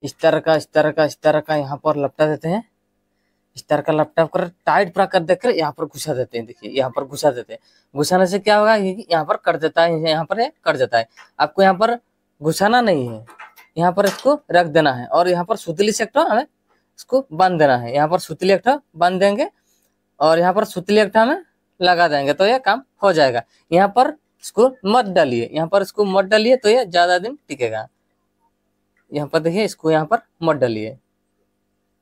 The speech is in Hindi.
इस तरह का यहाँ पर लपटा देते हैं। इस तरह का लपटा कर टाइट पूरा कर देकर यहाँ पर घुसा देते हैं। देखिए यहाँ पर घुसा देते हैं। घुसाने से क्या होगा, यहाँ पर कट देता है, यहाँ पर कट जाता है। आपको यहाँ पर घुसाना नहीं है, यहाँ पर इसको रख देना है और यहाँ पर सुतली से एक हमें इसको बांध देना है। यहाँ पर सुतली एक बांध देंगे और यहाँ पर सुतली एक हमें लगा देंगे तो ये काम हो जाएगा। यहाँ पर इसको मत डालिए, यहाँ पर इसको मत डालिए तो ये ज्यादा दिन टिकेगा। यहाँ पर देखिए इसको यहाँ पर मत डालिए।